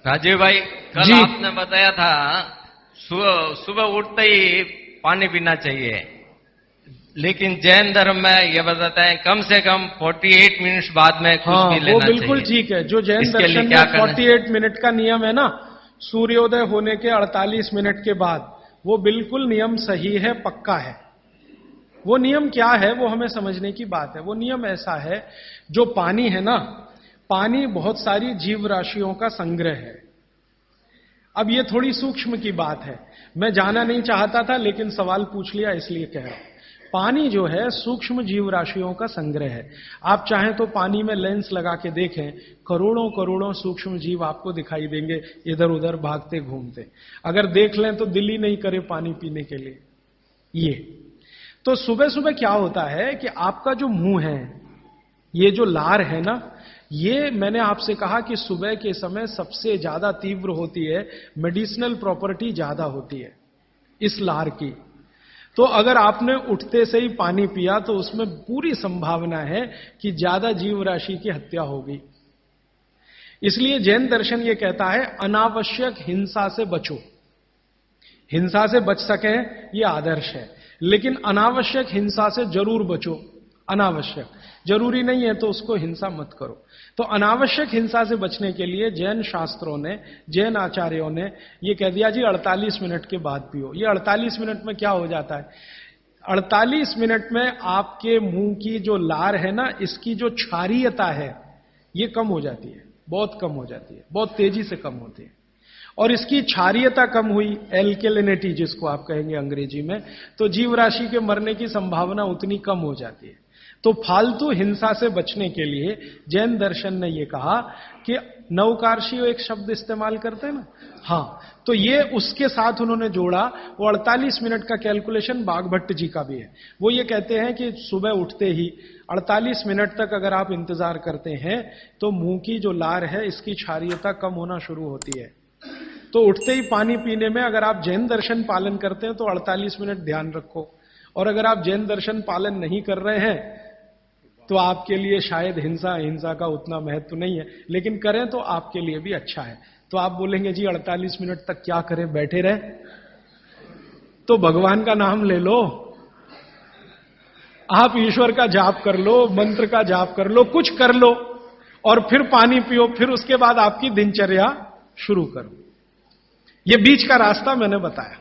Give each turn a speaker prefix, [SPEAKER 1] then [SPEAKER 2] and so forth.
[SPEAKER 1] राजीव भाई, कल आपने बताया था सुबह सुबह उठते ही पानी पीना चाहिए, लेकिन जैन धर्म में ये बताते हैं कम से कम 48 मिनट बाद में कुछ भी लेना चाहिए।
[SPEAKER 2] वो बिल्कुल ठीक है। जो जैन दर्शन में 48 मिनट का नियम है ना, सूर्योदय होने के 48 मिनट के बाद, वो बिल्कुल नियम सही है, पक्का है। वो नियम क्या है वो हमें समझने की बात है। वो नियम ऐसा है, जो पानी है ना, पानी बहुत सारी जीव राशियों का संग्रह है। अब ये थोड़ी सूक्ष्म की बात है, मैं जाना नहीं चाहता था लेकिन सवाल पूछ लिया इसलिए कह रहा हूं। पानी जो है सूक्ष्म जीव राशियों का संग्रह है। आप चाहें तो पानी में लेंस लगा के देखें, करोड़ों करोड़ों सूक्ष्म जीव आपको दिखाई देंगे इधर उधर भागते घूमते। अगर देख लें तो दिल ही नहीं करे पानी पीने के लिए। ये तो सुबह सुबह क्या होता है कि आपका जो मुंह है, ये जो लार है ना, ये मैंने आपसे कहा कि सुबह के समय सबसे ज्यादा तीव्र होती है, मेडिसिनल प्रॉपर्टी ज्यादा होती है इस लार की। तो अगर आपने उठते से ही पानी पिया तो उसमें पूरी संभावना है कि ज्यादा जीव राशि की हत्या होगी। इसलिए जैन दर्शन यह कहता है अनावश्यक हिंसा से बचो। हिंसा से बच सके यह आदर्श है, लेकिन अनावश्यक हिंसा से जरूर बचो। अनावश्यक, जरूरी नहीं है तो उसको हिंसा मत करो। तो अनावश्यक हिंसा से बचने के लिए जैन शास्त्रों ने, जैन आचार्यों ने यह कह दिया जी 48 मिनट के बाद पियो। ये 48 मिनट में क्या हो जाता है, 48 मिनट में आपके मुंह की जो लार है ना, इसकी जो क्षारीयता है ये कम हो जाती है, बहुत कम हो जाती है, बहुत तेजी से कम होती है। और इसकी क्षारीयता कम हुई, एल्केलिनिटी जिसको आप कहेंगे अंग्रेजी में, तो जीव राशि के मरने की संभावना उतनी कम हो जाती है। तो फालतू हिंसा से बचने के लिए जैन दर्शन ने यह कहा कि नवकार्षियों एक शब्द इस्तेमाल करते हैं ना, हाँ, तो ये उसके साथ उन्होंने जोड़ा। वो 48 मिनट का कैलकुलेशन बागभट्ट जी का भी है। वो ये कहते हैं कि सुबह उठते ही 48 मिनट तक अगर आप इंतजार करते हैं तो मुंह की जो लार है इसकी क्षारीयता कम होना शुरू होती है। तो उठते ही पानी पीने में अगर आप जैन दर्शन पालन करते हैं तो 48 मिनट ध्यान रखो, और अगर आप जैन दर्शन पालन नहीं कर रहे हैं तो आपके लिए शायद हिंसा का उतना महत्व नहीं है, लेकिन करें तो आपके लिए भी अच्छा है। तो आप बोलेंगे जी 48 मिनट तक क्या करें, बैठे रहे? तो भगवान का नाम ले लो, आप ईश्वर का जाप कर लो, मंत्र का जाप कर लो, कुछ कर लो, और फिर पानी पियो, फिर उसके बाद आपकी दिनचर्या शुरू करो। ये बीच का रास्ता मैंने बताया।